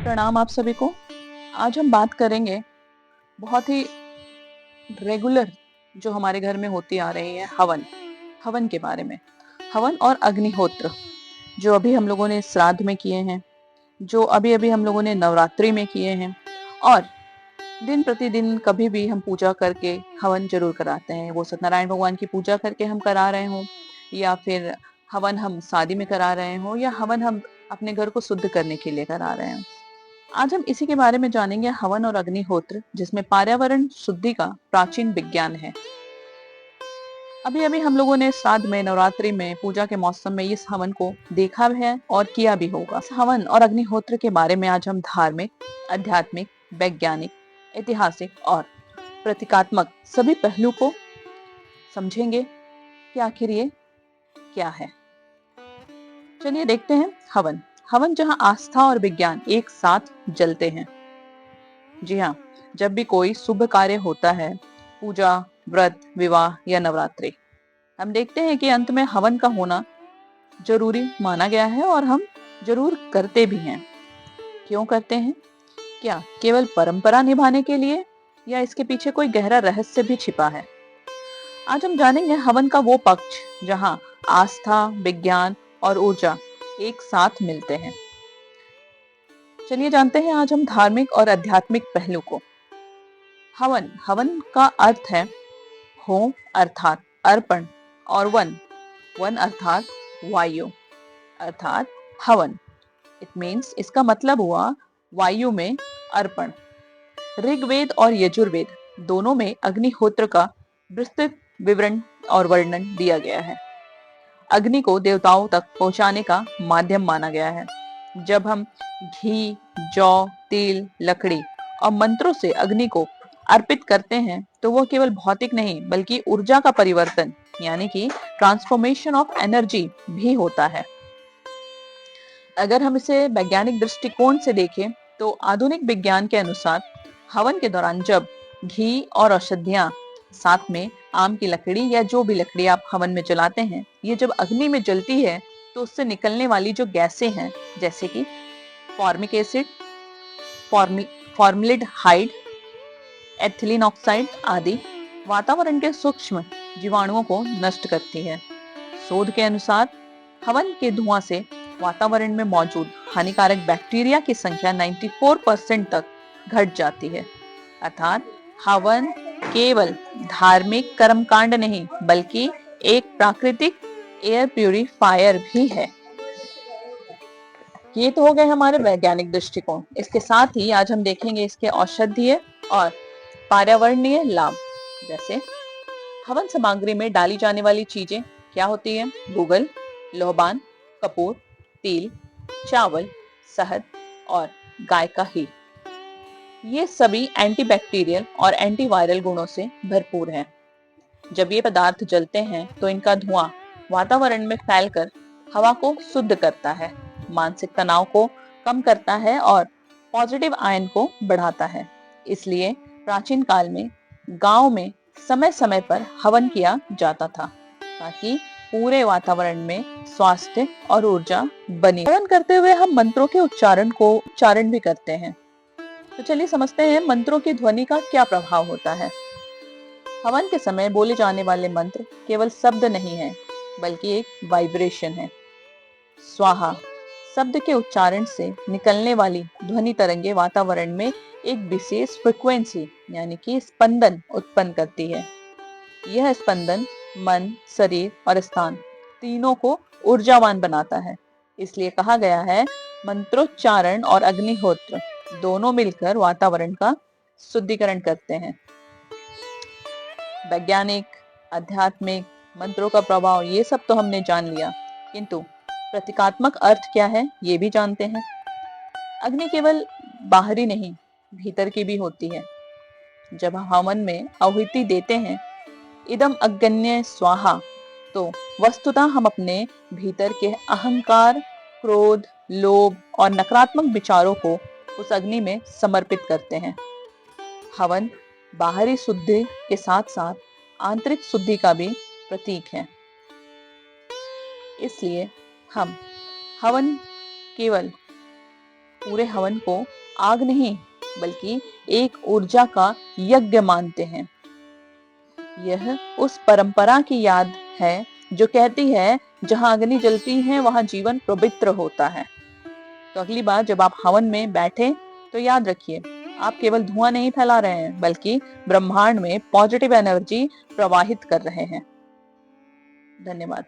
प्रणाम आप सभी को। आज हम बात करेंगे बहुत ही रेगुलर जो हमारे घर में होती आ रही है हवन के बारे में। हवन और अग्निहोत्र जो अभी हम लोगों ने श्राद्ध में किए हैं, जो अभी अभी हम लोगों ने नवरात्रि में किए हैं, और दिन प्रतिदिन कभी भी हम पूजा करके हवन जरूर कराते हैं। वो सत्यनारायण भगवान की पूजा करके हम करा रहे हों, या फिर हवन हम शादी में करा रहे हों, या हवन हम अपने घर को शुद्ध करने के लिए करा रहे हैं। आज हम इसी के बारे में जानेंगे, हवन और अग्निहोत्र, जिसमें पर्यावरण शुद्धि का प्राचीन विज्ञान है। अभी अभी हम लोगों ने श्राद्ध में, नवरात्रि में, पूजा के मौसम में इस हवन को देखा भी है और किया भी होगा। इस हवन और अग्निहोत्र के बारे में आज हम धार्मिक, आध्यात्मिक, वैज्ञानिक, ऐतिहासिक और प्रतीकात्मक सभी पहलू को समझेंगे कि आखिर ये क्या है। चलिए देखते हैं। हवन जहां आस्था और विज्ञान एक साथ जलते हैं। जी हाँ, जब भी कोई शुभ कार्य होता है, पूजा, व्रत, विवाह या नवरात्रि, हम देखते हैं कि अंत में हवन का होना जरूरी माना गया है और हम जरूर करते भी हैं। क्यों करते हैं? क्या केवल परंपरा निभाने के लिए, या इसके पीछे कोई गहरा रहस्य भी छिपा है? आज हम जानेंगे हवन का वो पक्ष जहां आस्था, विज्ञान और ऊर्जा एक साथ मिलते हैं। चलिए जानते हैं आज हम धार्मिक और आध्यात्मिक पहलू को। हवन का अर्थ है होम अर्थात अर्पण, और वन अर्थात वायु अर्थात हवन। इट मीन्स, इसका मतलब हुआ वायु में अर्पण। ऋग्वेद और यजुर्वेद दोनों में अग्निहोत्र का विस्तृत विवरण और वर्णन दिया गया है। अग्नि को देवताओं तक पहुंचाने का माध्यम माना गया है। जब हम घी, जौ, तिल, लकड़ी और मंत्रों से अग्नि को अर्पित करते हैं तो वो केवल भौतिक नहीं बल्कि ऊर्जा का परिवर्तन, यानी कि ट्रांसफॉर्मेशन ऑफ एनर्जी भी होता है। अगर हम इसे वैज्ञानिक दृष्टिकोण से देखें तो आधुनिक विज्ञान के अनुसार हवन के दौरान जब घी और औषधियां साथ में, आम की लकड़ी या जो भी लकड़ी आप हवन में जलाते हैं, ये जब अग्नि में जलती है तो उससे निकलने वाली जो गैसें हैं, जैसे कि फॉर्मिक एसिड, फॉर्मलिडहाइड, एथिलीन ऑक्साइड आदि, वातावरण के सूक्ष्म जीवाणुओं को नष्ट करती है। शोध के अनुसार हवन के धुआं से वातावरण में मौजूद हानिकारक बैक्टीरिया की संख्या 94% तक घट जाती है। अर्थात हवन केवल धार्मिक कर्मकांड नहीं बल्कि एक प्राकृतिक एयर प्यूरिफायर भी है। ये तो हो गए हमारे वैज्ञानिक दृष्टिकोण। इसके साथ ही आज हम देखेंगे इसके औषधीय और पर्यावरणीय लाभ। जैसे हवन सामग्री में डाली जाने वाली चीजें क्या होती है? गूगल, लोहबान, कपूर, तिल, चावल, शहद और गाय का घी। ये सभी एंटीबैक्टीरियल और एंटीवायरल गुणों से भरपूर हैं। जब ये पदार्थ जलते हैं तो इनका धुआं वातावरण में फैलकर हवा को शुद्ध करता है, मानसिक तनाव को कम करता है और पॉजिटिव आयन को बढ़ाता है। इसलिए प्राचीन काल में गांव में समय समय पर हवन किया जाता था ताकि पूरे वातावरण में स्वास्थ्य और ऊर्जा बनी। हवन करते हुए हम मंत्रों के उच्चारण भी करते हैं। तो चलिए समझते हैं मंत्रों की ध्वनि का क्या प्रभाव होता है। हवन के समय बोले जाने वाले मंत्र केवल शब्द नहीं है बल्कि एक वाइब्रेशन है। स्वाहा शब्द के उच्चारण से निकलने वाली ध्वनि तरंगे वातावरण में एक विशेष फ्रीक्वेंसी यानी कि स्पंदन उत्पन्न करती है। यह स्पंदन मन, शरीर और स्थान तीनों को ऊर्जावान बनाता है। इसलिए कहा गया है, मंत्रोच्चारण और अग्निहोत्र दोनों मिलकर वातावरण का शुद्धिकरण करते हैं। वैज्ञानिक, आध्यात्मिक, मंत्रों का प्रभाव, ये सब तो हमने जान लिया, किंतु प्रतीकात्मक अर्थ क्या है ये भी जानते हैं। अग्नि केवल बाहरी नहीं, भीतर की भी होती है। जब हम हवन में आहुति देते हैं, इदम अग्न्ये स्वाहा, तो वस्तुतः हम अपने भीतर के अहंकार, क्रोध, लोभ और नकारात्मक विचारों को उस अग्नि में समर्पित करते हैं। हवन बाहरी शुद्धि के साथ साथ आंतरिक शुद्धि का भी प्रतीक है। इसलिए हम हवन केवल पूरे हवन को आग नहीं बल्कि एक ऊर्जा का यज्ञ मानते हैं। यह उस परंपरा की याद है जो कहती है जहां अग्नि जलती है वहां जीवन पवित्र होता है। तो अगली बार जब आप हवन में बैठे तो याद रखिए, आप केवल धुआं नहीं फैला रहे हैं बल्कि ब्रह्मांड में पॉजिटिव एनर्जी प्रवाहित कर रहे हैं। धन्यवाद।